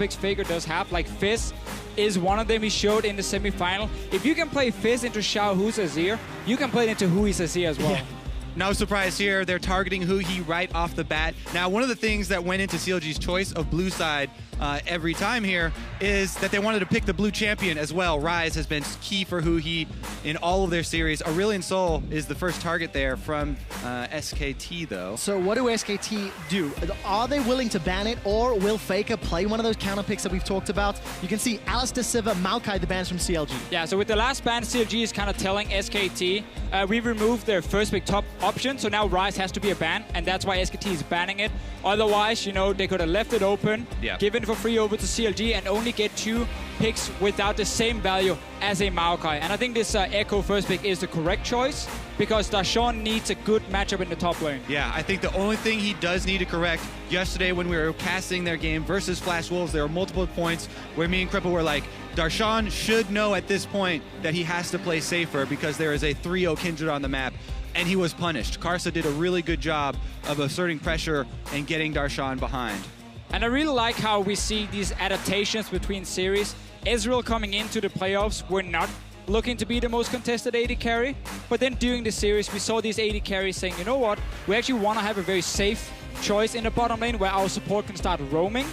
picks Faker does have, like Fizz is one of them he showed in the semi-final. If you can play Fizz into Xiao Hu's Azir, you can play it into Hui's Azir as well. Yeah. No surprise here, they're targeting Hui right off the bat. Now, one of the things that went into CLG's choice of blue side every time here is that they wanted to pick the blue champion as well. Ryze has been key for Hui in all of their series. Aurelion Sol is the first target there from SKT, though. So what do SKT do? Are they willing to ban it, or will Faker play one of those counter picks that we've talked about? You can see Alistair Sivir, Maokai, the bans from CLG. Yeah, so with the last ban, CLG is kind of telling SKT, we removed their first pick top option, so now Ryze has to be a ban, and that's why SKT is banning it. Otherwise, you know, they could have left it open, given it for free over to CLG, and only get 2 picks without the same value as a Maokai. And I think this Echo first pick is the correct choice, because Darshan needs a good matchup in the top lane. Yeah, I think the only thing he does need to correct, yesterday when we were casting their game versus Flash Wolves, there were multiple points where me and Cripple were like, Darshan should know at this point that he has to play safer because there is a 3-0 Kindred on the map, and he was punished. Karsa did a really good job of asserting pressure and getting Darshan behind. And I really like how we see these adaptations between series. Ezreal coming into the playoffs, we're not looking to be the most contested AD carry, but then during the series we saw these AD carries saying, you know what, we actually want to have a very safe choice in the bottom lane where our support can start roaming.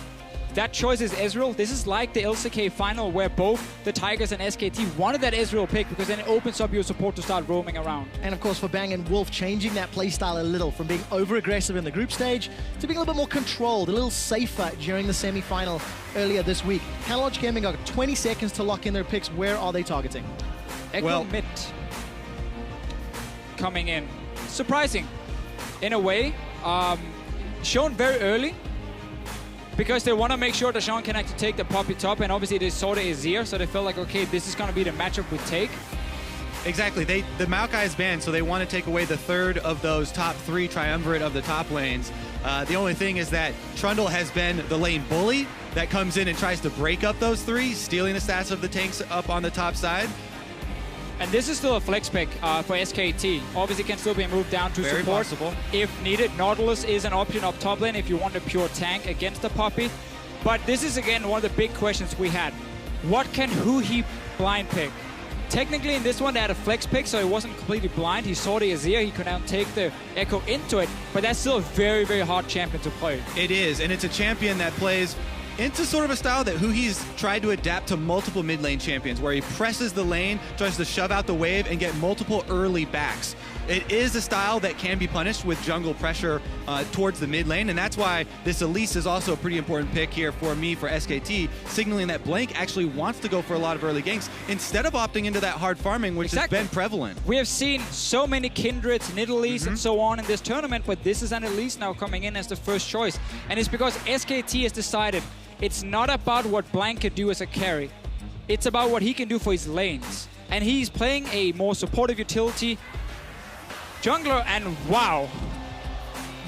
That choice is Ezreal. This is like the LCK final where both the Tigers and SKT wanted that Ezreal pick, because then it opens up your support to start roaming around. And of course for Bang and Wolf, changing that playstyle a little from being over-aggressive in the group stage to being a little bit more controlled, a little safer during the semi-final earlier this week. CLG Gaming got 20 seconds to lock in their picks. Where are they targeting? Echo mid coming in. Surprising in a way. Shown very early, because they want to make sure that Sean can actually take the Poppy top, and obviously they saw the Azir, so they felt like, okay, this is going to be the matchup we take. Exactly. The Maokai is banned, so they want to take away the third of those top 3 triumvirate of the top lanes. The only thing is that Trundle has been the lane bully that comes in and tries to break up those 3, stealing the stats of the tanks up on the top side. And this is still a flex pick for SKT. Obviously can still be moved down to Very support possible. if needed. Nautilus is an option up top lane if you want a pure tank against the Poppy. But this is again one of the big questions we had. What can Hui blind pick? Technically in this one they had a flex pick, so it wasn't completely blind. He saw the Azir, he could now take the Echo into it, but that's still a very, very hard champion to play. It is, and it's a champion that plays into sort of a style that Hui's tried to adapt to multiple mid lane champions, where he presses the lane, tries to shove out the wave, and get multiple early backs. It is a style that can be punished with jungle pressure towards the mid lane, and that's why this Elise is also a pretty important pick here for me for SKT, signaling that Blank actually wants to go for a lot of early ganks instead of opting into that hard farming, which has been prevalent. We have seen so many Kindreds, Nidalees, and so on in this tournament, but this is an Elise now coming in as the first choice. And it's because SKT has decided it's not about what Blank can do as a carry. It's about what he can do for his lanes. And he's playing a more supportive utility jungler, and wow.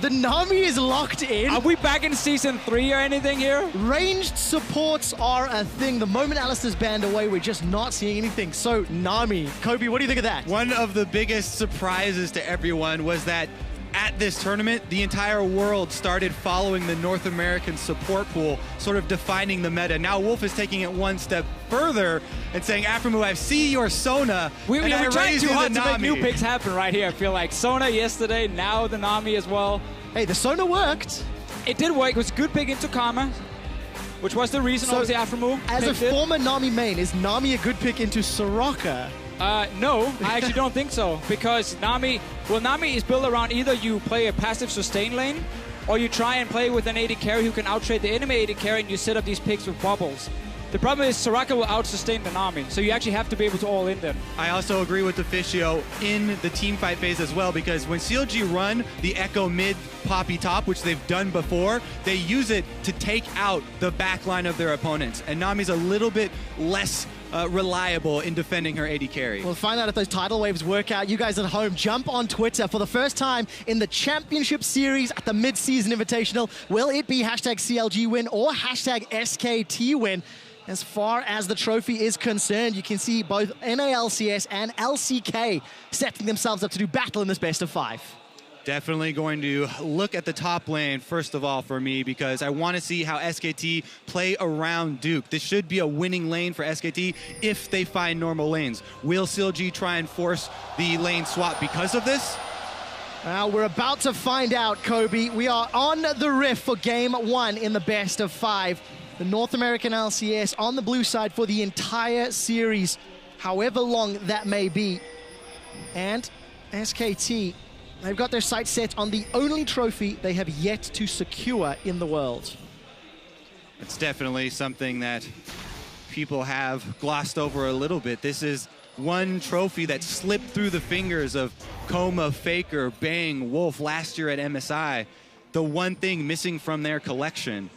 The Nami is locked in. Are we back in Season 3 or anything here? Ranged supports are a thing. The moment Alistair's banned away, we're just not seeing anything. So, Nami, Kobe, what do you think of that? One of the biggest surprises to everyone was that at this tournament, the entire world started following the North American support pool, sort of defining the meta. Now Wolf is taking it one step further and saying, Aframu, I see your Sona, we're trying too hard to make Nami. new picks happen right here. I feel like Sona yesterday, now the Nami as well. Hey, the Sona worked. It did work. It was a good pick into Karma, which was the reason, obviously, Aframu as a former Nami main, is Nami a good pick into Soraka? No, I actually don't think so, because Nami is built around either you play a passive sustain lane, or you try and play with an AD carry who can outtrade the enemy AD carry, and you set up these picks with bubbles. The problem is Soraka will out-sustain the Nami, so you actually have to be able to all in them. I also agree with Deficio in the team fight phase as well, because when CLG run the Echo mid Poppy top, which they've done before, they use it to take out the back line of their opponents, and Nami's a little bit less reliable in defending her AD carry. We'll find out if those tidal waves work out. You guys at home, jump on Twitter for the first time in the Championship Series at the Mid-Season Invitational. Will it be hashtag CLG win or hashtag SKT win? As far as the trophy is concerned, you can see both NALCS and LCK setting themselves up to do battle in this best of 5. Definitely going to look at the top lane, first of all, for me, because I want to see how SKT play around Duke. This should be a winning lane for SKT if they find normal lanes. Will CLG try and force the lane swap because of this? Well, we're about to find out, Kobe. We are on the riff for game 1 in the best of 5. The North American LCS on the blue side for the entire series, however long that may be. And SKT, they've got their sights set on the only trophy they have yet to secure in the world. It's definitely something that people have glossed over a little bit. This is one trophy that slipped through the fingers of Coma, Faker, Bang, Wolf last year at MSI. The one thing missing from their collection.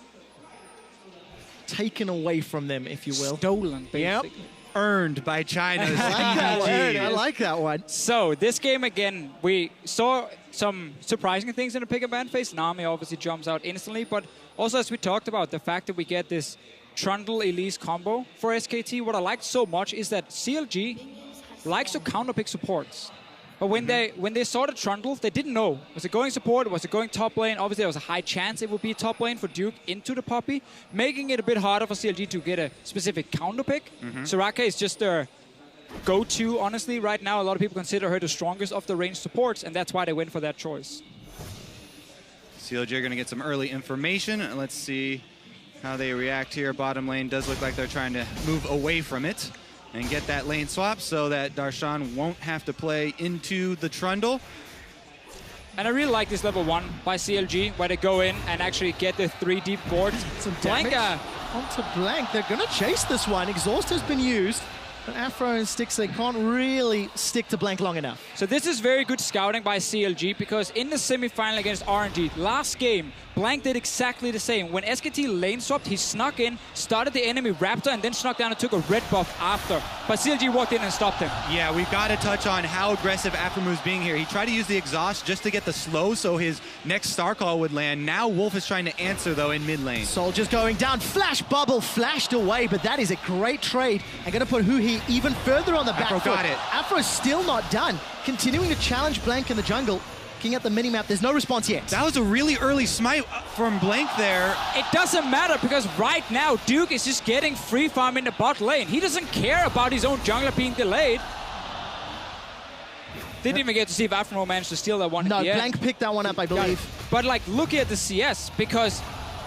Taken away from them, if you will. Stolen, basically. Yep. Earned by China's I like that one. So this game again, we saw some surprising things in the pick and ban phase. Nami obviously jumps out instantly, but also as we talked about, the fact that we get this Trundle Elise combo for SKT, what I liked so much is that CLG likes to counterpick supports. But when they saw the Trundle, they didn't know. Was it going support? Was it going top lane? Obviously, there was a high chance it would be top lane for Duke into the Poppy, making it a bit harder for CLG to get a specific counterpick. Soraka is just their go-to, honestly, right now. A lot of people consider her the strongest of the ranged supports, and that's why they went for that choice. CLG are going to get some early information. Let's see how they react here. Bottom lane does look like they're trying to move away from it and get that lane swap so that Darshan won't have to play into the Trundle. And I really like this level 1 by CLG, where they go in and actually get the 3 deep boards. Some damage onto Blank. They're going to chase this one. Exhaust has been used, but Afro and Styx, they can't really stick to Blank long enough. So this is very good scouting by CLG, because in the semifinal against RNG, last game, Blank did exactly the same. When SKT lane swapped, he snuck in, started the enemy Raptor, and then snuck down and took a red buff after. But CLG walked in and stopped him. Yeah, we've got to touch on how aggressive Afromu's being here. He tried to use the exhaust just to get the slow so his next star call would land. Now Wolf is trying to answer, though, in mid lane. Soldiers going down. Flash bubble flashed away, but that is a great trade. And going to put Huhi even further on the back foot. Got it. Afro's still not done. Continuing to challenge Blank in the jungle. Looking at the minimap, there's no response yet. That was a really early smite from Blank there. It doesn't matter, because right now Duke is just getting free farm in the bot lane. He doesn't care about his own jungler being delayed. Didn't even get to see if Afro managed to steal that one. No, at the end. Blank picked that one up, I believe. But like, look at the CS, because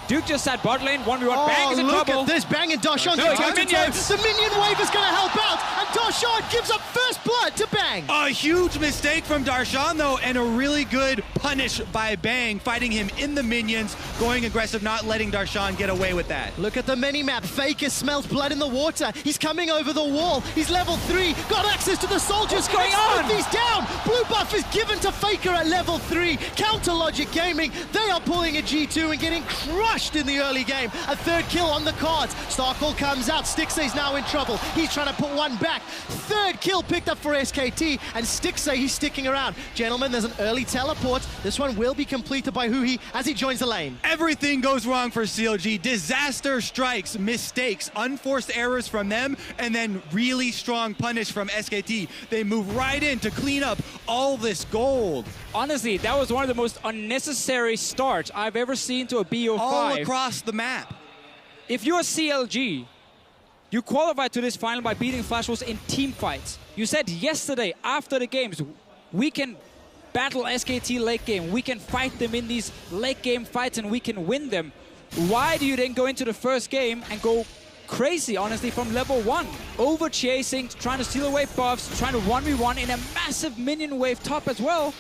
Duke just sat bot lane, 1v1, Bang is in look trouble. at this, Bang and Darshan. No, he got minions. The minion wave is going to help out, and Darshan gives up first blood to Bang. A huge mistake from Darshan, though, and a really good punish by Bang, fighting him in the minions, going aggressive, not letting Darshan get away with that. Look at the minimap. Faker smells blood in the water. He's coming over the wall. He's level 3, got access to the soldiers. What's going on? He's down. Blue buff is given to Faker at level 3. Counter Logic Gaming, they are pulling a G2 and getting crushed in the early game. A third kill on the cards. Starcall comes out. Stixay's now in trouble. He's trying to put one back. Third kill picked up for SKT, and Stixay, he's sticking around. Gentlemen, there's an early teleport. This one will be completed by Huhi as he joins the lane. Everything goes wrong for CLG. Disaster strikes, mistakes, unforced errors from them, and then really strong punish from SKT. They move right in to clean up all this gold. Honestly, that was one of the most unnecessary starts I've ever seen to a BO5. All across the map. If you're CLG, you qualified to this final by beating Flash Wolves in team fights. You said yesterday, after the games, we can battle SKT late game. We can fight them in these late game fights and we can win them. Why do you then go into the first game and go crazy, honestly, from level 1? Over chasing, trying to steal away buffs, trying to 1v1 in a massive minion wave top as well.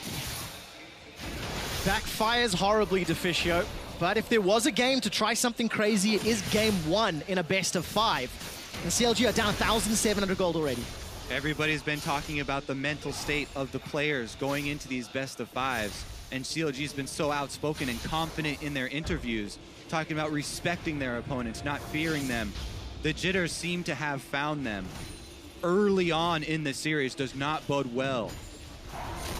Backfires horribly, Deficio. But if there was a game to try something crazy, it is game 1 in a best of 5. And CLG are down 1,700 gold already. Everybody's been talking about the mental state of the players going into these best of 5s. And CLG's been so outspoken and confident in their interviews, talking about respecting their opponents, not fearing them. The jitters seem to have found them. Early on in the series does not bode well.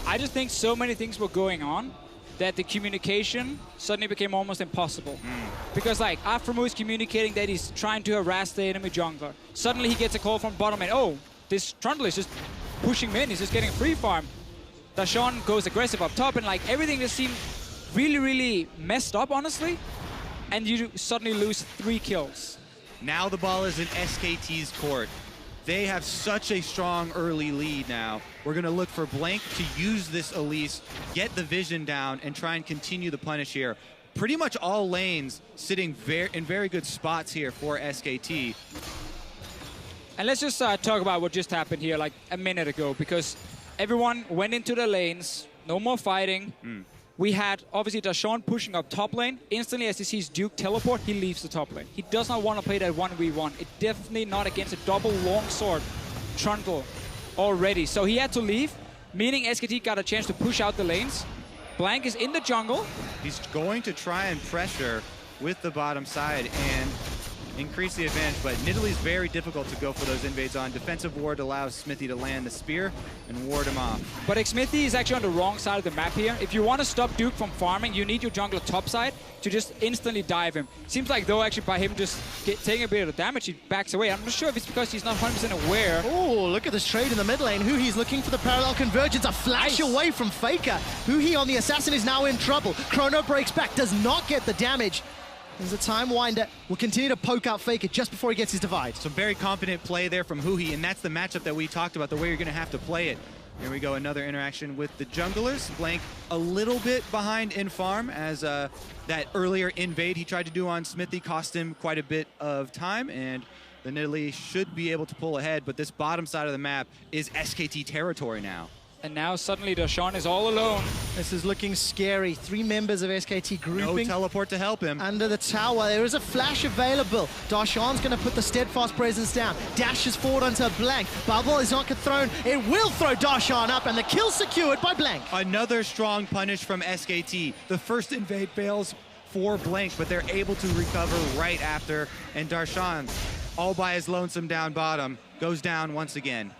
I just think so many things were going on that the communication suddenly became almost impossible. Because like, Afromu is communicating that he's trying to harass the enemy jungler. Suddenly he gets a call from bottom lane, oh, this Trundle is just pushing mid, he's just getting free farm. Darshan goes aggressive up top, and like everything just seemed really messed up, honestly. And you suddenly lose 3 kills. Now the ball is in SKT's court. They have such a strong early lead now. We're going to look for Blank to use this Elise, get the vision down, and try and continue the punish here. Pretty much all lanes sitting in very good spots here for SKT. And let's just talk about what just happened here like a minute ago, because everyone went into the lanes, no more fighting. We had, obviously, Darshan pushing up top lane. Instantly, as he sees Duke teleport, he leaves the top lane. He does not want to play that 1v1. It's definitely not against a double longsword Trundle already. So he had to leave, meaning SKT got a chance to push out the lanes. Blank is in the jungle. He's going to try and pressure with the bottom side and increase the advantage, but Nidalee's very difficult to go for those invades on. Defensive ward allows Smithy to land the spear and ward him off. But Smithy is actually on the wrong side of the map here. If you want to stop Duke from farming, you need your jungler topside to just instantly dive him. Seems like though actually by him just taking a bit of damage, he backs away. I'm not sure if it's because he's not 100% aware. Oh, look at this trade in the mid lane. Huhi's looking for the parallel convergence. A flash away from Faker. Huhi on the assassin is now in trouble. Chrono breaks back, does not get the damage. There's a time winder. Will continue to poke out Faker just before he gets his divide. Some very confident play there from Huhi, and that's the matchup that we talked about, the way you're going to have to play it. Here we go, another interaction with the junglers. Blank a little bit behind in farm, as that earlier invade he tried to do on Smithy cost him quite a bit of time, and the Nidalee should be able to pull ahead, but this bottom side of the map is SKT territory now. And now suddenly Darshan is all alone. This is looking scary. 3 members of SKT grouping. No teleport to help him. Under the tower, there is a flash available. Darshan's going to put the steadfast presence down. Dashes forward onto Blank. Bubble is not thrown. It will throw Darshan up, and the kill secured by Blank. Another strong punish from SKT. The first invade fails for Blank, but they're able to recover right after. And Darshan, all by his lonesome down bottom, goes down once again.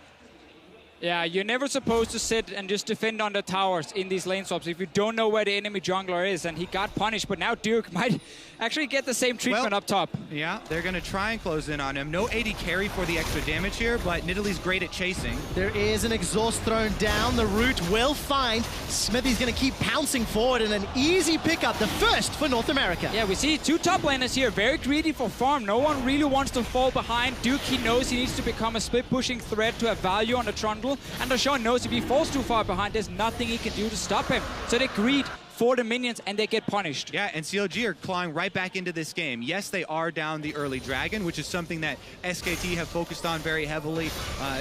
Yeah, you're never supposed to sit and just defend on the towers in these lane swaps if you don't know where the enemy jungler is, and he got punished, but now Duke might actually get the same treatment up top. Yeah, they're going to try and close in on him. No AD carry for the extra damage here, but Nidalee's great at chasing. There is an exhaust thrown down. The root will find. Smithy's going to keep pouncing forward, and an easy pickup, the first for North America. Yeah, we see 2 top laners here, very greedy for farm. No one really wants to fall behind. Duke, he knows he needs to become a split-pushing threat to have value on the Trundle. And Darshan knows if he falls too far behind, there's nothing he can do to stop him. So they greed for the minions and they get punished. Yeah, and CLG are clawing right back into this game. Yes, they are down the early dragon, which is something that SKT have focused on very heavily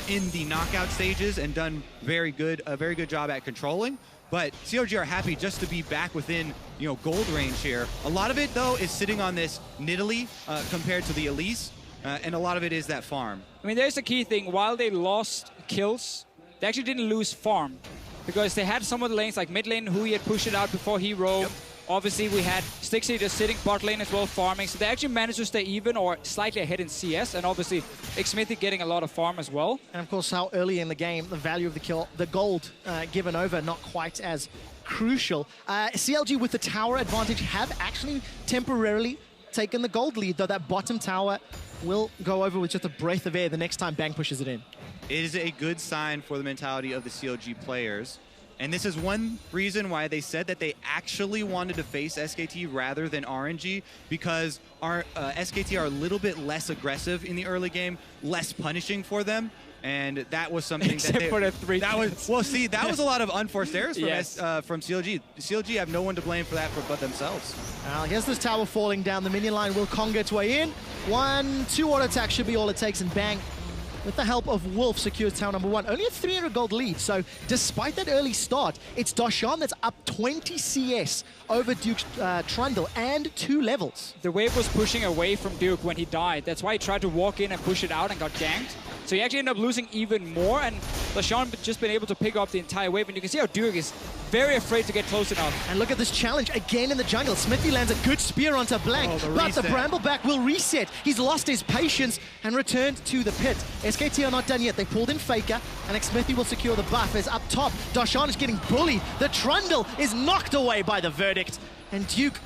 in the knockout stages and done a very good job at controlling. But CLG are happy just to be back within, gold range here. A lot of it, though, is sitting on this Nidalee compared to the Elise, and a lot of it is that farm. I mean, there's the key thing. While they lost kills, they actually didn't lose farm, because they had some of the lanes, like mid lane, who he had pushed it out before he roamed. Yep. Obviously, we had Stixie just sitting bot lane as well, farming. So they actually managed to stay even or slightly ahead in CS. And obviously, Smithy getting a lot of farm as well. And of course, how early in the game, the value of the kill, the gold given over, not quite as crucial. CLG with the tower advantage have actually temporarily taken the gold lead, though that bottom tower will go over with just a breath of air the next time Bang pushes it in. It is a good sign for the mentality of the CLG players. And this is one reason why they said that they actually wanted to face SKT rather than RNG, because our SKT are a little bit less aggressive in the early game, less punishing for them. And that was something Except for the 3 kills. Well, see, that was a lot of unforced errors from, from CLG. CLG have no one to blame for that but themselves. Here's this tower falling down. The minion line will Conga its way in. 1-2 auto attack should be all it takes, and Bang, with the help of Wolf, secures tower number 1. Only a 300 gold lead, so despite that early start, it's Darshan that's up 20 CS over Duke's Trundle and 2 levels. The wave was pushing away from Duke when he died. That's why he tried to walk in and push it out and got ganked. So he actually ended up losing even more, and Darshan just been able to pick up the entire wave, and you can see how Duke is very afraid to get close enough. And look at this challenge again in the jungle. Smithy lands a good spear onto Blank, but the Brambleback will reset. He's lost his patience and returned to the pit. SKT are not done yet. They pulled in Faker, and Smithy will secure the buff as up top, Darshan is getting bullied. The Trundle is knocked away by the verdict, and Duke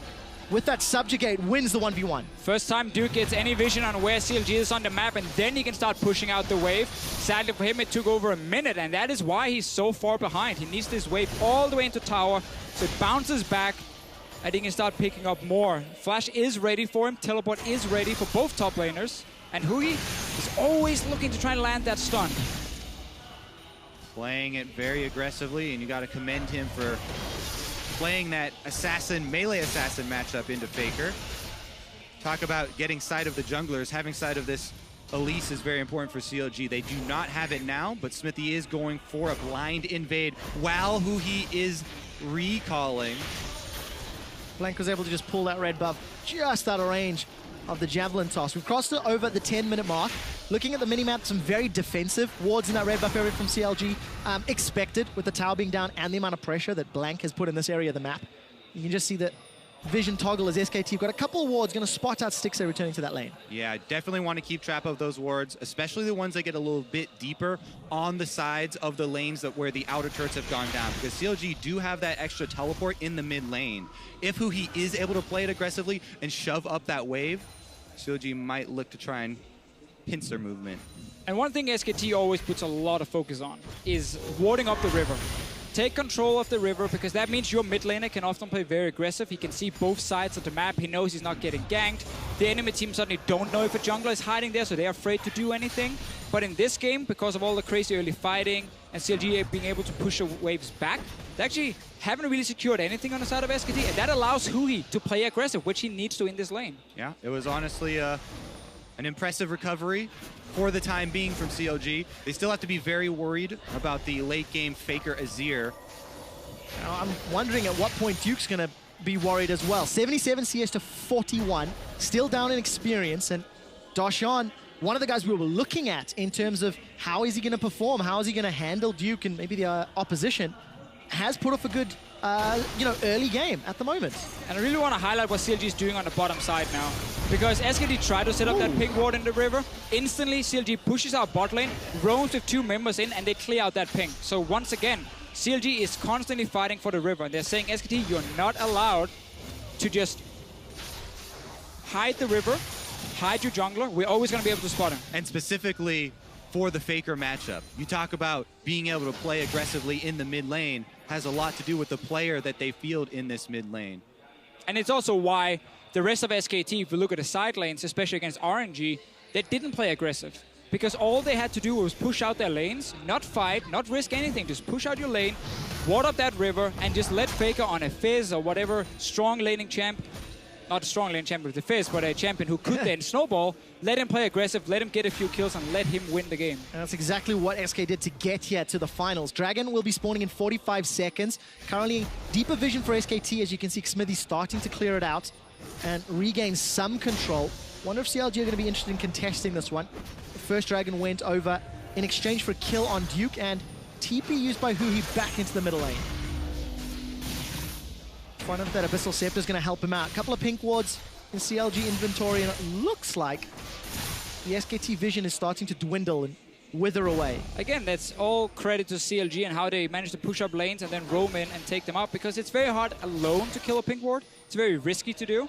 with that subjugate, wins the 1v1. First time Duke gets any vision on where CLG is on the map, and then he can start pushing out the wave. Sadly for him, it took over a minute, and that is why he's so far behind. He needs this wave all the way into tower, so it bounces back, and he can start picking up more. Flash is ready for him, teleport is ready for both top laners, and Hugi is always looking to try and land that stun. Playing it very aggressively, and you got to commend him for playing that assassin, melee assassin matchup into Faker. Talk about getting sight of the junglers. Having sight of this Elise is very important for CLG. They do not have it now, but Smithy is going for a blind invade while Hugi is recalling. Blank was able to just pull that red buff just out of range of the javelin toss. We've crossed it over the 10-minute mark. Looking at the minimap, some very defensive wards in that red buff area from CLG. Expected with the tower being down and the amount of pressure that Blank has put in this area of the map. You can just see that vision toggle as SKT. Got a couple of wards, going to spot out Stixxay returning to that lane. Yeah, definitely want to keep track of those wards, especially the ones that get a little bit deeper on the sides of the lanes that where the outer turrets have gone down, because CLG do have that extra teleport in the mid lane. If Hugi is able to play it aggressively and shove up that wave, CLG might look to try and pinch their movement. And one thing SKT always puts a lot of focus on is warding up the river. Take control of the river, because that means your mid laner can often play very aggressive. He can see both sides of the map. He knows he's not getting ganked. The enemy team suddenly don't know if a jungler is hiding there, so they're afraid to do anything. But in this game, because of all the crazy early fighting and CLG being able to push the waves back, they actually haven't really secured anything on the side of SKT, and that allows Hugi to play aggressive, which he needs to in this lane. Yeah, it was honestly an impressive recovery for the time being from CLG. They still have to be very worried about the late game Faker Azir. Now, I'm wondering at what point Duke's going to be worried as well. 77 CS to 41, still down in experience, and Darshan, one of the guys we were looking at in terms of how is he going to perform, how is he going to handle Duke and maybe the opposition, has put off a good early game at the moment. And I really want to highlight what CLG is doing on the bottom side now. Because SKT tried to set up that ping ward in the river. Instantly, CLG pushes out bot lane, roams with 2 members in, and they clear out that ping. So once again, CLG is constantly fighting for the river. And they're saying, SKT, you're not allowed to just hide the river, hide your jungler. We're always going to be able to spot him. And specifically for the Faker matchup, you talk about being able to play aggressively in the mid lane has a lot to do with the player that they field in this mid lane. And it's also why the rest of SKT, if you look at the side lanes, especially against RNG, they didn't play aggressive. Because all they had to do was push out their lanes, not fight, not risk anything, just push out your lane, ward up that river, and just let Faker on a Fizz or whatever strong laning champ, not a strong lane champion with the Fizz, but a champion who could then snowball, let him play aggressive, let him get a few kills, and let him win the game. And that's exactly what SK did to get here to the finals. Dragon will be spawning in 45 seconds. Currently, deeper vision for SKT, as you can see Smithy starting to clear it out and regain some control. Wonder if CLG are going to be interested in contesting this one. The first Dragon went over in exchange for a kill on Duke, and TP used by Hugi back into the middle lane. Front of that Abyssal Scepter is going to help him out. A couple of pink wards in CLG inventory, and it looks like the SKT vision is starting to dwindle and wither away. Again, that's all credit to CLG and how they managed to push up lanes and then roam in and take them out, because it's very hard alone to kill a pink ward. It's very risky to do.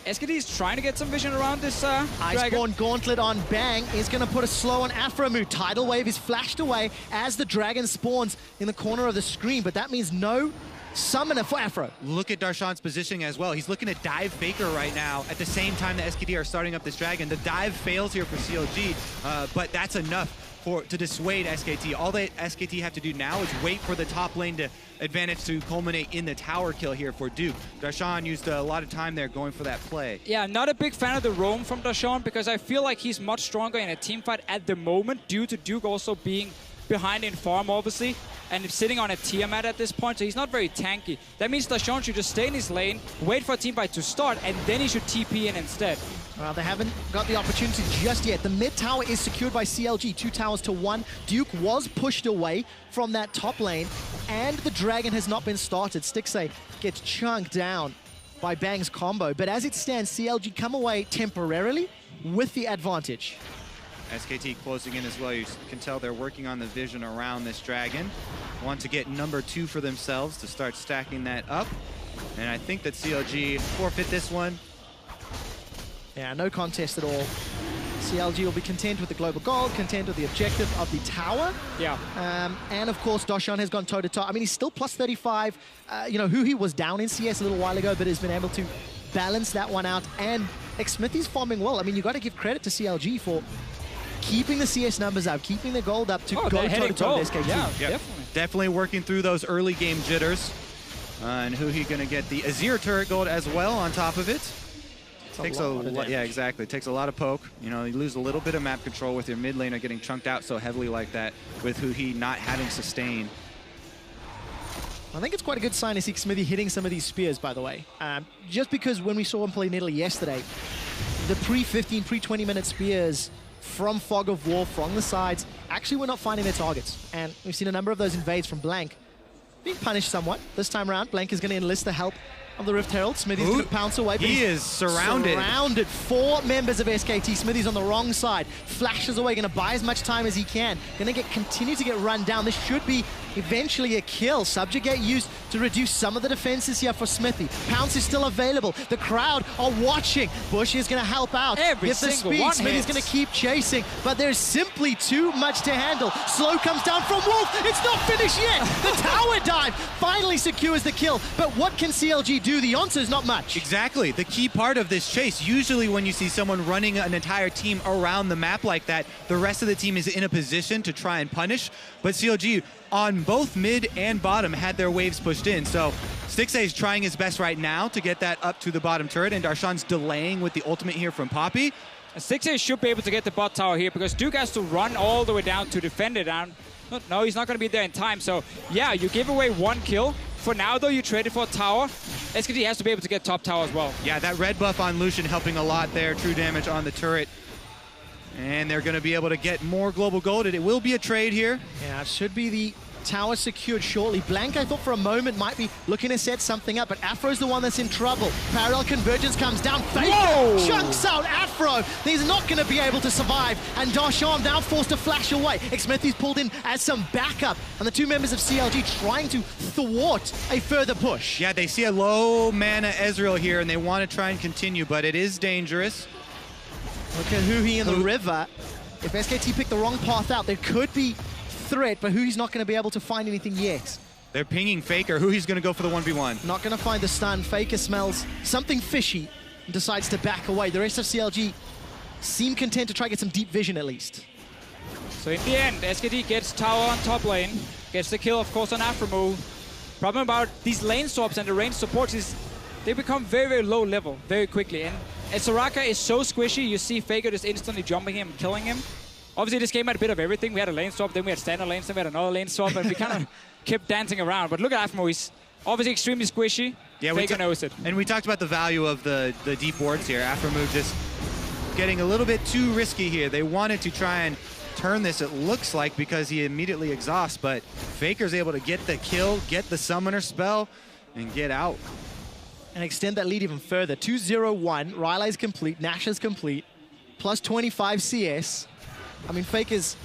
SKT is trying to get some vision around this Dragon. Iceborne Gauntlet on Bang is going to put a slow on Aphromu. Tidal Wave is flashed away as the Dragon spawns in the corner of the screen, but that means no summoner for Afro. Look at Darshan's positioning as well. He's looking to dive Faker right now at the same time that SKT are starting up this Dragon. The dive fails here for CLG, but that's enough to dissuade SKT. All that SKT have to do now is wait for the top lane to advantage to culminate in the tower kill here for Duke. Darshan used a lot of time there going for that play. Yeah, I'm not a big fan of the roam from Darshan, because I feel like he's much stronger in a team fight at the moment due to Duke also being behind in farm, obviously, and sitting on a Tiamat at this point, so he's not very tanky. That means Darshan should just stay in his lane, wait for a team fight to start, and then he should TP in instead. Well, they haven't got the opportunity just yet. The mid tower is secured by CLG, 2 towers to 1. Duke was pushed away from that top lane, and the Dragon has not been started. Stixxay gets chunked down by Bang's combo, but as it stands, CLG come away temporarily with the advantage. SKT closing in as well. You can tell they're working on the vision around this Dragon. Want to get number 2 for themselves to start stacking that up. And I think that CLG forfeit this one. Yeah, no contest at all. CLG will be content with the global gold, content with the objective of the tower. Yeah. And of course, Doshan has gone toe-to-toe. I mean, he's still plus 35. You know, he was down in CS a little while ago, but has been able to balance that one out. And Smithy's farming well. I mean, you got to give credit to CLG for keeping the CS numbers up, keeping the gold up to go toe-to-toe with SKT. Yeah, Yep. Definitely working through those early game jitters. And who he gonna get the Azir turret gold as well on top of it. Takes a lot, yeah, exactly. Takes a lot of poke. You know, you lose a little bit of map control with your mid laner getting chunked out so heavily like that, with who he not having sustain. I think it's quite a good sign to see Smithy hitting some of these spears, by the way. Just because when we saw him play in Italy yesterday, the pre-15, pre-20-minute spears from Fog of War, from the sides, actually were not finding their targets. And we've seen a number of those invades from Blank being punished somewhat. This time around, Blank is going to enlist the help of the Rift Herald. Smithy's going to pounce away. He is surrounded. Surrounded. 4 members of SKT. Smithy's on the wrong side. Flashes away. Going to buy as much time as he can. Going to continue to get run down. This should be eventually a kill. Subjugate used to reduce some of the defenses here for Smithy. Pounce is still available. The crowd are watching. Bush is going to help out. Every Get the single speed. one Smithy's hits. going to keep chasing, but there's simply too much to handle. Slow comes down from Wolf. It's not finished yet. The tower dive finally secures the kill. But what can CLG do? The answer is not much. Exactly. The key part of this chase, usually when you see someone running an entire team around the map like that, the rest of the team is in a position to try and punish. But CLG, on both mid and bottom, had their waves pushed in. So Stixxay is trying his best right now to get that up to the bottom turret, and Darshan's delaying with the ultimate here from Poppy. Stixxay should be able to get the bot tower here because Duke has to run all the way down to defend it. No, he's not going to be there in time. So, yeah, you give away 1 kill. For now, though, you traded for a tower. SKT has to be able to get top tower as well. Yeah, that red buff on Lucian helping a lot there. True damage on the turret. And they're going to be able to get more global gold. It will be a trade here. Yeah, it should be the tower secured shortly. Blank, I thought for a moment, might be looking to set something up, but Afro's the one that's in trouble. Parallel convergence comes down. Faker chunks out Afro. He's not going to be able to survive, and Darshan now forced to flash away. Xmethy's pulled in as some backup, and the 2 members of CLG trying to thwart a further push. Yeah, they see a low mana Ezreal here, and they want to try and continue, but it is dangerous. Look at Huhi in the river. If SKT pick the wrong path out, there could be threat, but Huhi's not going to be able to find anything yet. They're pinging Faker. Huhi's going to go for the 1v1. Not going to find the stun. Faker smells something fishy and decides to back away. The rest of CLG seem content to try to get some deep vision at least. So in the end, SKT gets tower on top lane, gets the kill, of course, on Afromu. Problem about these lane swaps and the range supports is they become very, very low level very quickly. And Soraka is so squishy, you see Faker just instantly jumping him and killing him. Obviously, this game had a bit of everything. We had a lane swap, then we had standard lanes, then we had another lane swap, and we kind of kept dancing around. But look at Afmo, he's obviously extremely squishy. Yeah, Faker knows it. And we talked about the value of the deep wards here. Afromu just getting a little bit too risky here. They wanted to try and turn this, it looks like, because he immediately exhausts, but Faker's able to get the kill, get the summoner spell, and get out. And extend that lead even further. 2-0-1, Riley's complete, Nash is complete, plus 25 CS. I mean, Faker's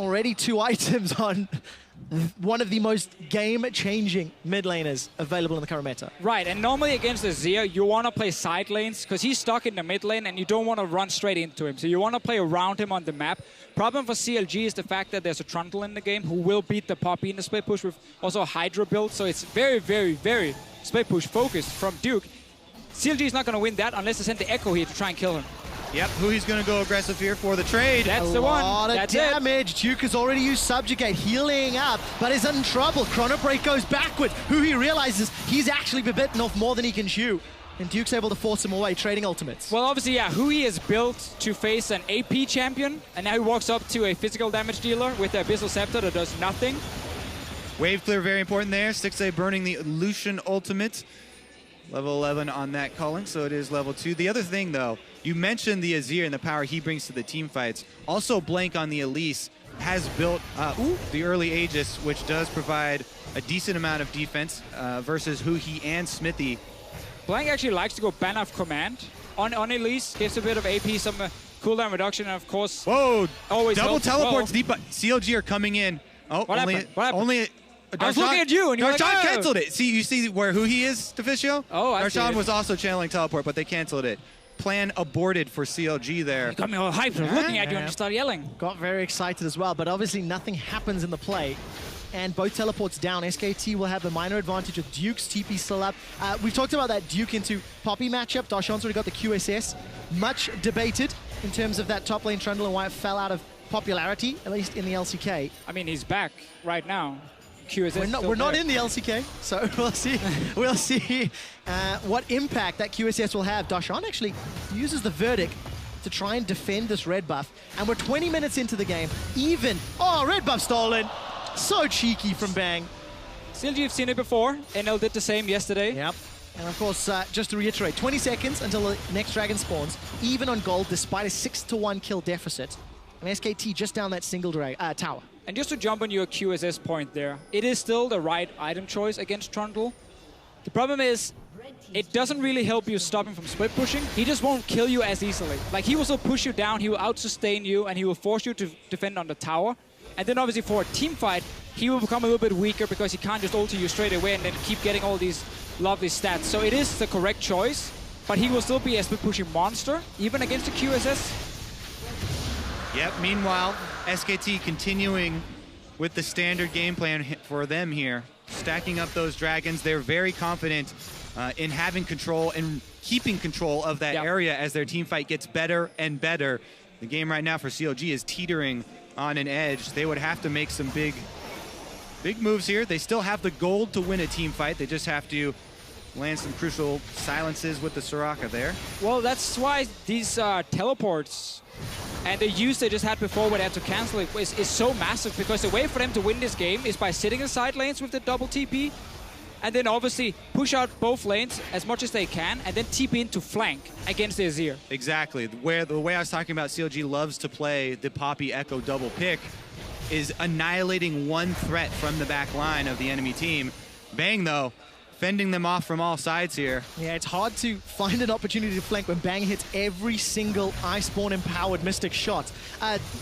already 2 items on one of the most game-changing mid laners available in the current meta. Right, and normally against Azir, you want to play side lanes because he's stuck in the mid lane and you don't want to run straight into him. So you want to play around him on the map. Problem for CLG is the fact that there's a Trundle in the game who will beat the Poppy in the split push with also a Hydra build. So it's very, very, very split push focused from Duke. CLG is not going to win that unless they send the Echo here to try and kill him. Yep, Huhi's going to go aggressive here for the trade. That's the one. A lot of damage. Duke has already used Subjugate, healing up, but is in trouble. Chrono Break goes backwards. Huhi realizes he's actually been bitten off more than he can chew. And Duke's able to force him away, trading ultimates. Well, obviously, yeah, Huhi is built to face an AP champion, and now he walks up to a physical damage dealer with the Abyssal Scepter that does nothing. Wave clear, very important there. Stixxay burning the Lucian ultimate. Level 11 on that calling, so it is level 2. The other thing, though, you mentioned the Azir and the power he brings to the team fights. Also, Blank on the Elise has built the early Aegis, which does provide a decent amount of defense versus Huhi and Smithy. Blank actually likes to go ban off command on Elise, gives a bit of AP, some cooldown reduction, and of course... Whoa! Always double helps as well. teleports deep. CLG are coming in. Oh, What happened? I was looking at you, and you're like, Darshan oh. canceled it. See, you see who he is, Deficio? Oh, I see Darshan it. was also channeling teleport, but they canceled it. Plan aborted for CLG there. You got me all hyped. I was looking at you and just started yelling. Got very excited as well, but obviously nothing happens in the play. And both teleports down. SKT will have the minor advantage with Duke's TP still up. We've talked about that Duke into Poppy matchup. Darshan's already got the QSS. Much debated in terms of that top lane Trundle and why it fell out of popularity, at least in the LCK. I mean, he's back right now. QSS We're not in the LCK, so we'll see. We'll see what impact that QSS will have. Darshan actually uses the verdict to try and defend this red buff. And we're 20 minutes into the game. Red buff stolen. So cheeky from Bang. CLG have seen it before. NL did the same yesterday. Yep. And of course, just to reiterate, 20 seconds until the next dragon spawns, even on gold, despite a 6-1 kill deficit. And SKT just down that single tower. And just to jump on your QSS point there, it is still the right item choice against Trundle. The problem is, it doesn't really help you stop him from split pushing. He just won't kill you as easily. Like, he will still push you down, he will out-sustain you, and he will force you to defend on the tower. And then obviously for a team fight, he will become a little bit weaker because he can't just ulti you straight away and then keep getting all these lovely stats. So it is the correct choice, but he will still be a split pushing monster, even against the QSS. Yep, meanwhile, SKT continuing with the standard game plan for them here. Stacking up those dragons, they're very confident in having control and keeping control of that area as their team fight gets better and better. The game right now for CLG is teetering on an edge. They would have to make some big moves here. They still have the gold to win a team fight. They just have to land some crucial silences with the Soraka there. Well, that's why these teleports and the use they just had before where they had to cancel it is so massive, because the way for them to win this game is by sitting in side lanes with the double TP and then obviously push out both lanes as much as they can and then TP into flank against the Azir. Exactly. The way I was talking about, CLG loves to play the Poppy Echo double pick is annihilating one threat from the back line of the enemy team. Bang, though, fending them off from all sides here. Yeah, it's hard to find an opportunity to flank when Bang hits every single Iceborne empowered Mystic shot.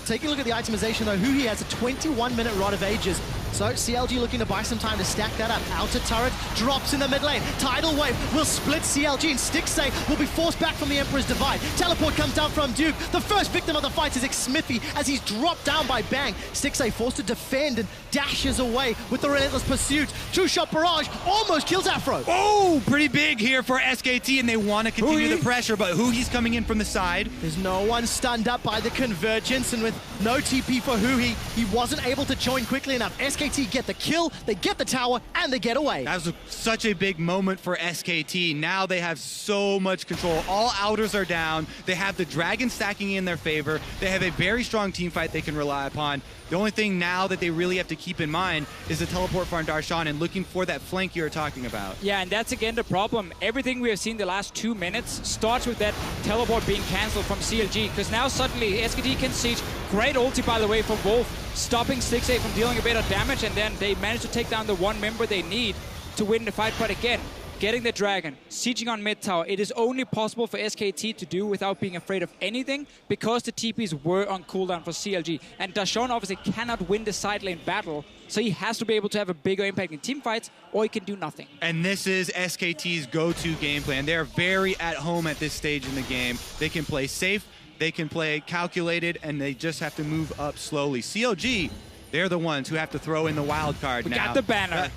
Taking a look at the itemization though, Huhi has a 21-minute Rod of Ages. So CLG looking to buy some time to stack that up. Outer turret drops in the mid lane. Tidal Wave will split CLG and Stixxay will be forced back from the Emperor's Divide. Teleport comes down from Duke. The first victim of the fight is Smithy as he's dropped down by Bang. Stixxay forced to defend and dashes away with the relentless pursuit. True Shot Barrage almost kills Afro. Oh, pretty big here for SKT, and they want to continue the pressure, but Huhi's coming in from the side. There's no one stunned up by the convergence, and with no TP for Huhi, he wasn't able to join quickly enough. SKT get the kill, they get the tower, and they get away. That was such a big moment for SKT. Now they have so much control. All outers are down. They have the dragon stacking in their favor. They have a very strong team fight they can rely upon. The only thing now that they really have to keep in mind is the teleport for Darshan and looking for that flank you were talking about. Yeah, and that's again the problem. Everything we have seen the last 2 minutes starts with that teleport being cancelled from CLG, because now suddenly SKT can siege. Great ulti, by the way, from Wolf, stopping Stixxay from dealing a bit of damage, and then they manage to take down the one member they need to win the fight. But again, getting the dragon, sieging on mid tower, it is only possible for SKT to do without being afraid of anything, because the TPs were on cooldown for CLG. And Darshan obviously cannot win the side lane battle, so he has to be able to have a bigger impact in team fights, or he can do nothing. And this is SKT's go-to game plan. They're very at home at this stage in the game. They can play safe, they can play calculated, and they just have to move up slowly. CLG, they're the ones who have to throw in the wild card now. We got the banner.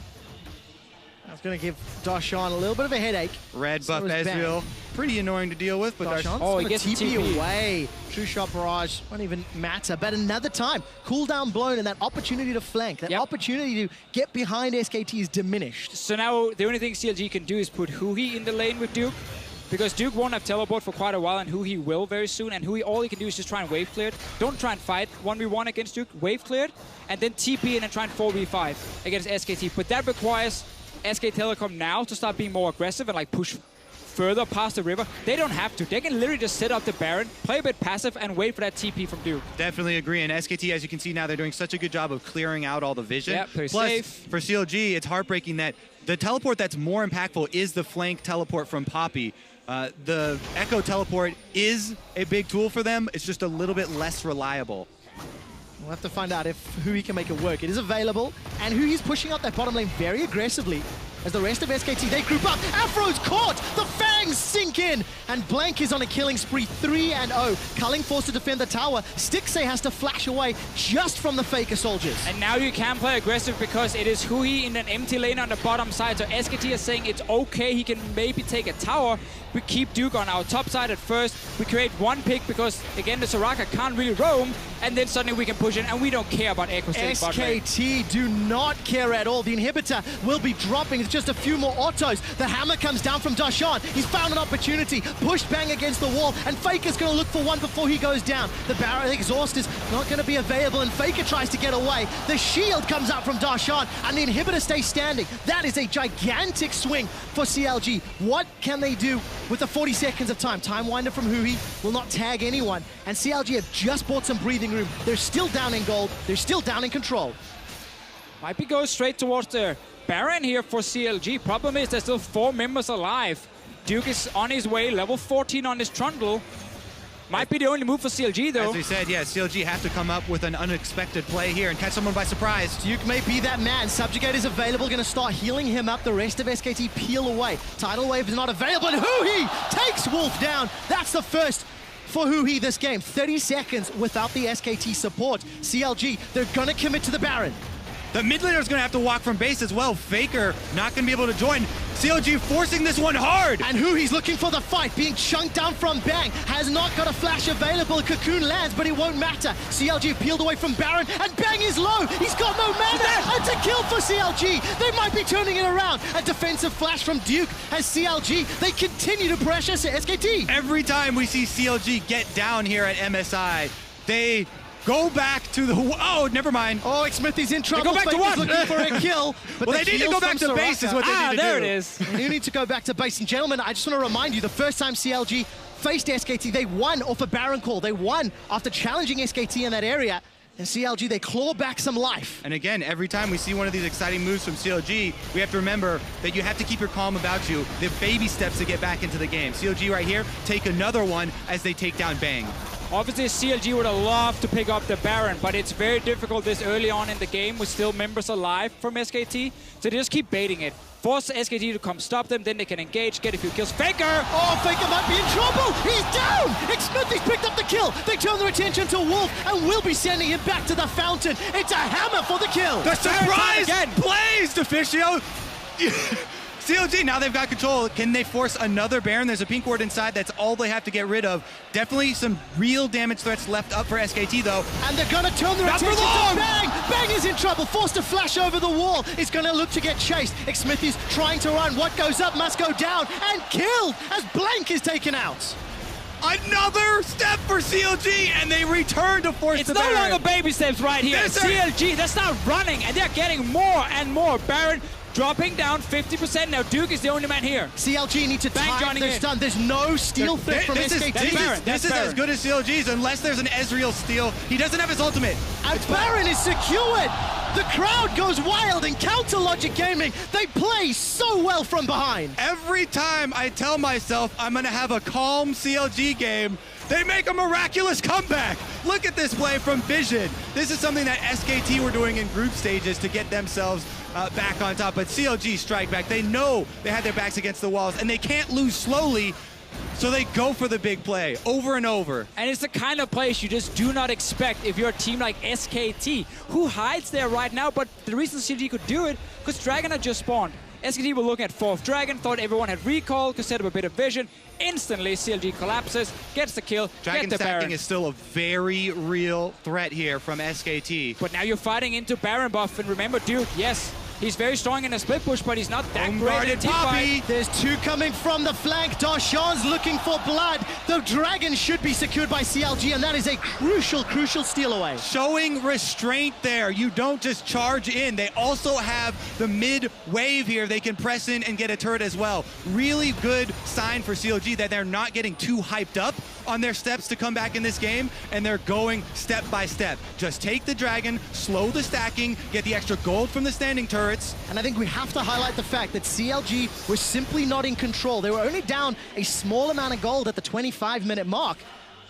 That's going to give Darshan a little bit of a headache. Red buff Ezreal, pretty annoying to deal with, but Darshan's he gets TP away. True Shot Barrage won't even matter, but another time, cooldown blown and that opportunity to flank, that opportunity to get behind SKT is diminished. So now the only thing CLG can do is put Huhi in the lane with Duke, because Duke won't have teleport for quite a while, and Huhi will very soon. And Huhi, all he can do is just try and wave clear it. Don't try and fight 1v1 against Duke, wave clear it, and then TP and then try and 4v5 against SKT. But that requires SK Telecom now to start being more aggressive and like push further past the river. They don't have to. They can literally just set up the Baron, play a bit passive, and wait for that TP from Duke. Definitely agree. And SKT, as you can see now, they're doing such a good job of clearing out all the vision. Yeah, play Plus, safe. For CLG, it's heartbreaking that the teleport that's more impactful is the flank teleport from Poppy. The Echo teleport is a big tool for them. It's just a little bit less reliable. We'll have to find out if Hui can make it work. It is available, and Hui's pushing out that bottom lane very aggressively. As the rest of SKT, they group up. Afro's caught! The Fangs sink in! And Blank is on a killing spree, 3-0. Culling forced to defend the tower. Stixxay has to flash away just from the Faker soldiers. And now you can play aggressive because it is Hui in an empty lane on the bottom side. So SKT is saying it's okay, he can maybe take a tower. We keep Duke on our top side at first. We create one pick because, again, the Soraka can't really roam. And then suddenly we can push in, and we don't care about Echo staying bot lane. SKT do not care at all. The inhibitor will be dropping. It's just a few more autos. The hammer comes down from Dashan. He's found an opportunity. Pushed bang against the wall, and Faker's going to look for one before he goes down. The Baron exhaust is not going to be available, and Faker tries to get away. The shield comes out from Dashan, and the inhibitor stays standing. That is a gigantic swing for CLG. What can they do with the 40 seconds of time? Time Winder from Hui will not tag anyone, and CLG have just bought some breathing room. They're still down in gold. They're still down in control. Might be going straight towards the Baron here for CLG. Problem is there's still 4 members alive. Duke is on his way, level 14 on his trundle. Might be the only move for CLG though. As we said, yeah, CLG have to come up with an unexpected play here and catch someone by surprise. Duke may be that man. Subjugate is available, going to start healing him up. The rest of SKT peel away. Tidal Wave is not available, and Hui takes Wolf down. That's the first for Hui this game. 30 seconds without the SKT support. CLG, they're going to commit to the Baron. The mid laner is going to have to walk from base as well. Faker not going to be able to join. CLG forcing this one hard. And Hui's looking for the fight, being chunked down from Bang. Has not got a flash available. Cocoon lands, but it won't matter. CLG peeled away from Baron, and Bang is low. He's got no mana. It's a kill for CLG. They might be turning it around. A defensive flash from Duke as CLG, they continue to pressure SKT. Every time we see CLG get down here at MSI, they go back to the... Oh, never mind. Oh, Smithy's in trouble. They go back to what? Looking for a kill. But well, they need to go back to base is what they need to do. There it is. You need to go back to base. And gentlemen, I just want to remind you, the first time CLG faced SKT, they won off a Baron call. They won after challenging SKT in that area. And CLG, they claw back some life. And again, every time we see one of these exciting moves from CLG, we have to remember that you have to keep your calm about you. The baby steps to get back into the game. CLG right here, take another one as they take down Bang. Obviously, CLG would have loved to pick up the Baron, but it's very difficult this early on in the game with still members alive from SKT. So they just keep baiting it. Force SKT to come stop them, then they can engage, get a few kills. Faker! Oh, Faker might be in trouble! He's down! Smithy's picked up the kill! They turn their attention to Wolf, and will be sending him back to the fountain. It's a hammer for the kill! The surprise plays, Deficio! CLG, now they've got control. Can they force another Baron? There's a pink ward inside. That's all they have to get rid of. Definitely some real damage threats left up for SKT, though. And they're going to turn their attention to Bang! Bang is in trouble, forced to flash over the wall. He's going to look to get chased. Smithy's trying to run. What goes up must go down. And killed as Blank is taken out. Another step for CLG, and they return to force the Baron. It's no longer baby steps right here. CLG, they start running, and they're getting more and more. Baron dropping down 50%. Now Duke is the only man here. CLG need to time their stun. There's no steal threat from SKT. This is as good as CLG's unless there's an Ezreal steal. He doesn't have his ultimate. And Baron is secured. The crowd goes wild in Counter Logic Gaming. They play so well from behind. Every time I tell myself I'm going to have a calm CLG game, they make a miraculous comeback. Look at this play from Vision. This is something that SKT were doing in group stages to get themselves back on top. But CLG strike back. They know they had their backs against the walls, and they can't lose slowly. So they go for the big play over and over. And it's the kind of place you just do not expect if you're a team like SKT, who hides there right now. But the reason CLG could do it, because Dragon had just spawned. SKT were looking at 4th Dragon, thought everyone had recall, could set up a bit of vision. Instantly, CLG collapses, gets the kill, Dragon get the Baron. stacking is still a very real threat here from SKT. But now you're fighting into Baron buff, and remember Duke, yes, he's very strong in a split push, but he's not that great in teamfight. There's 2 coming from the flank. Darshan's looking for blood. The Dragon should be secured by CLG, and that is a crucial, crucial steal away. Showing restraint there. You don't just charge in. They also have the mid wave here. They can press in and get a turret as well. Really good sign for CLG that they're not getting too hyped up on their steps to come back in this game, and they're going step by step. Just take the Dragon, slow the stacking, get the extra gold from the standing turrets. And I think we have to highlight the fact that CLG was simply not in control. They were only down a small amount of gold at the 25-minute mark.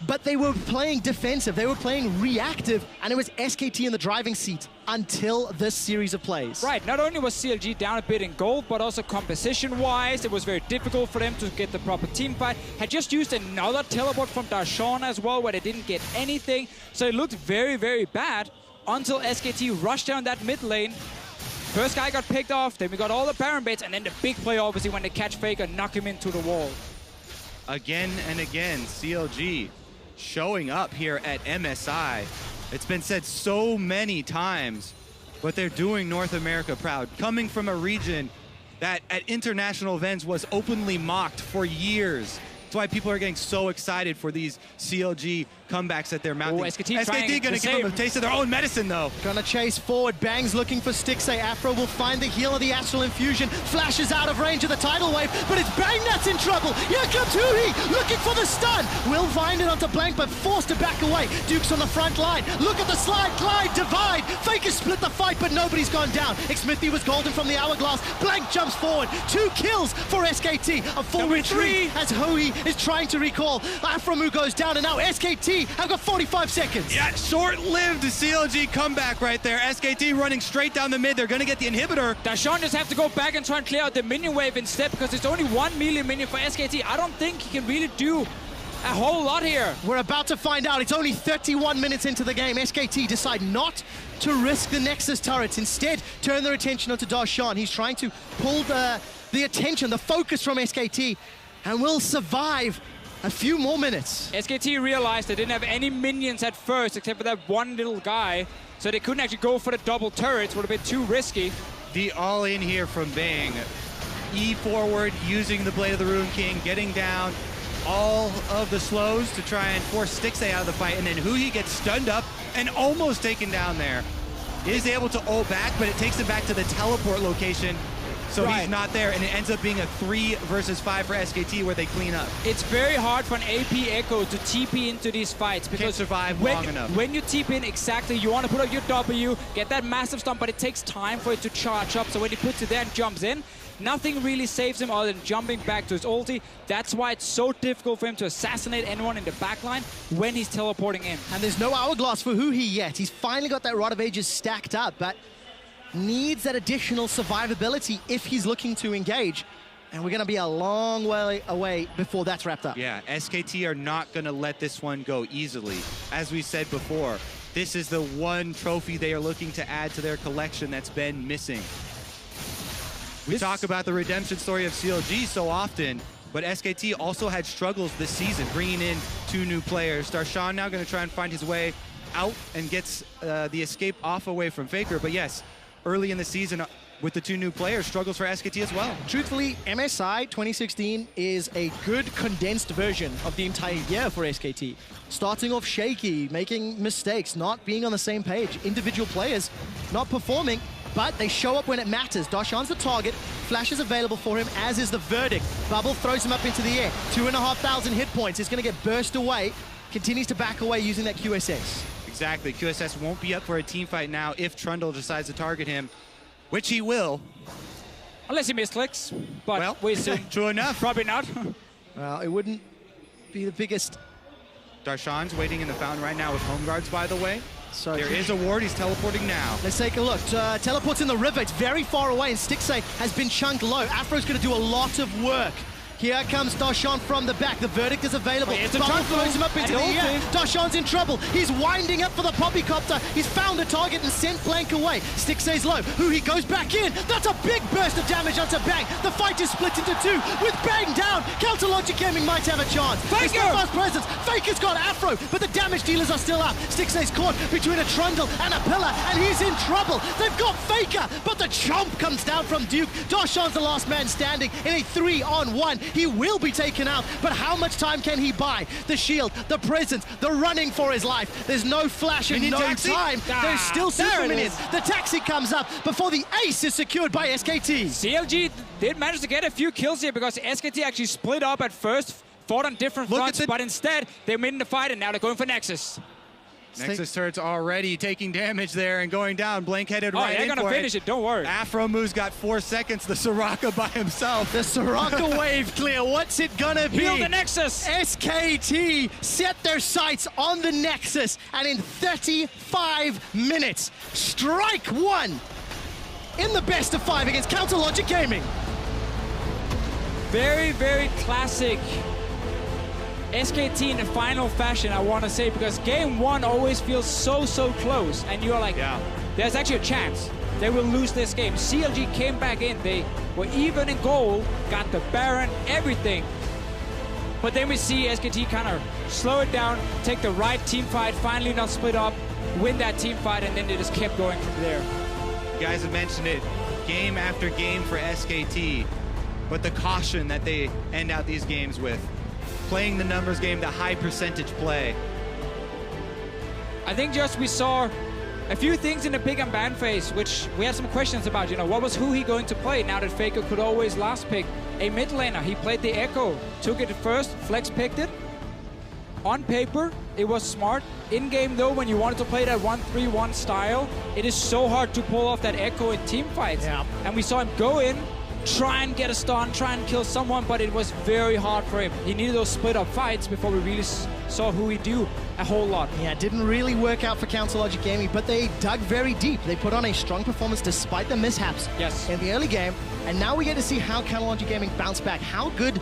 but they were playing defensive, they were playing reactive, and it was SKT in the driving seat until this series of plays. Right, not only was CLG down a bit in gold, but also composition-wise, it was very difficult for them to get the proper team fight. Had just used another teleport from Darshan as well, where they didn't get anything. So it looked very, very bad until SKT rushed down that mid lane. First guy got picked off, then we got all the Baron baits, and then the big play, obviously, when they catch Faker, knock him into the wall. Again and again, CLG showing up here at MSI. It's been said so many times, but they're doing North America proud. Coming from a region that at international events was openly mocked for years. That's why people are getting so excited for these CLG comebacks that they're mounting. SKT gonna give them a taste of their own medicine, though. Gonna chase forward. Bang's looking for Stixay. Afro will find the heal of the Astral Infusion. Flashes out of range of the tidal wave, but it's Bang that's in trouble. Here comes Hui, looking for the stun. Will find it onto Blank, but forced to back away. Duke's on the front line. Look at the slide, glide, divide. Faker split the fight, but nobody's gone down. Xmithy was golden from the hourglass. Blank jumps forward. 2 kills for SKT. A full retreat as Hui is trying to recall. Afromu goes down, and now SKT have got 45 seconds. Yeah, short-lived CLG comeback right there. SKT running straight down the mid. They're going to get the inhibitor. Darshan just have to go back and try and clear out the minion wave instead, because it's only 1 million minion for SKT. I don't think he can really do a whole lot here. We're about to find out. It's only 31 minutes into the game. SKT decide not to risk the Nexus turrets. Instead, turn their attention onto Darshan. He's trying to pull the attention, the focus from SKT, and will survive a few more minutes. SKT realized they didn't have any minions at first, except for that one little guy, so they couldn't actually go for the double turrets. Would have been too risky. The all-in here from Bang. E forward, using the Blade of the Rune King, getting down all of the slows to try and force Stixay out of the fight, and then Hui gets stunned up and almost taken down there. Is able to ult back, but it takes him back to the teleport location. So he's not there, and it ends up being a 3 versus 5 for SKT where they clean up. It's very hard for an AP Echo to TP into these fights because can't survive long enough. When you TP in, exactly, you want to put up your W, get that massive stun, but it takes time for it to charge up. So when he puts it there and jumps in, nothing really saves him other than jumping back to his ulti. That's why it's so difficult for him to assassinate anyone in the backline when he's teleporting in. And there's no hourglass for Hui yet. He's finally got that Rod of Ages stacked up, but needs that additional survivability if he's looking to engage. And we're going to be a long way away before that's wrapped up. Yeah, SKT are not going to let this one go easily. As we said before, this is the one trophy they are looking to add to their collection that's been missing. We talk about the redemption story of CLG so often, but SKT also had struggles this season, bringing in 2 new players. Darshan now going to try and find his way out and gets the escape off away from Faker. But yes, early in the season with the 2 new players, struggles for SKT as well. Truthfully, MSI 2016 is a good condensed version of the entire year for SKT. Starting off shaky, making mistakes, not being on the same page, individual players not performing, but they show up when it matters. Darshan's the target, Flash is available for him, as is the Verdict. Bubble throws him up into the air, 2,500 hit points. He's going to get burst away, continues to back away using that QSS. Exactly, QSS won't be up for a team fight now if Trundle decides to target him, which he will. Unless he misclicks, but well, we assume true enough. Probably not. Well, it wouldn't be the biggest. Darshan's waiting in the fountain right now with home guards, by the way. So there is a ward, he's teleporting now. Let's take a look. Teleports in the river, it's very far away, and Stixay has been chunked low. Afro's going to do a lot of work. Here comes Darshan from the back. The Verdict is available. Bubble throws him up into the air. Darshan's in trouble. He's winding up for the Poppycopter. He's found a target and sent Blank away. Stixay's low. Hui goes back in. That's a big burst of damage onto Bang. The fight is split into 2. With Bang down, Counter Logic Gaming might have a chance. Faker! Fast presence. Faker's got Afro, but the damage dealers are still up. Stixay's caught between a Trundle and a Pillar, and he's in trouble. They've got Faker, but the chomp comes down from Duke. Darshan's the last man standing in a 3-on-1. He will be taken out, but how much time can he buy? The shield, the presence, the running for his life. There's no flash and no time. There's still super minions. The taxi comes up before the ace is secured by SKT. CLG did manage to get a few kills here because SKT actually split up at first, fought on different fronts, but instead they win the fight and now they're going for Nexus. Nexus turret's already taking damage there and going down. Blink headed right in they're going to finish it. Don't worry. Afromu's got 4 seconds. The Soraka by himself. The Soraka wave clear. What's it gonna be? Heal the Nexus. SKT set their sights on the Nexus, and in 35 minutes, strike one in the best of 5 against Counter Logic Gaming. Very, very classic SKT in the final fashion, I want to say, because game 1 always feels so close, and you're like, there's actually a chance they will lose this game. CLG came back in, they were even in goal, got the Baron, everything. But then we see SKT kind of slow it down, take the right team fight, finally not split up, win that team fight, and then they just kept going from there. You guys have mentioned it, game after game for SKT, but the caution that they end out these games with. Playing the numbers game, the high percentage play. I think just we saw a few things in the pick and ban phase, which we had some questions about. You know, what was he going to play now that Faker could always last pick a mid laner? He played the Echo, took it first, Flex picked it. On paper, it was smart. In game though, when you wanted to play that 1-3-1 style, it is so hard to pull off that Echo in team fights. Yeah. And we saw him go in, try and get a stun, try and kill someone, but it was very hard for him. He needed those split up fights before we really saw who he do a whole lot. Yeah, it didn't really work out for Counter Logic Gaming, but they dug very deep. They put on a strong performance despite the mishaps Yes. in the early game, and now we get to see how Counter Logic Gaming bounce back. How good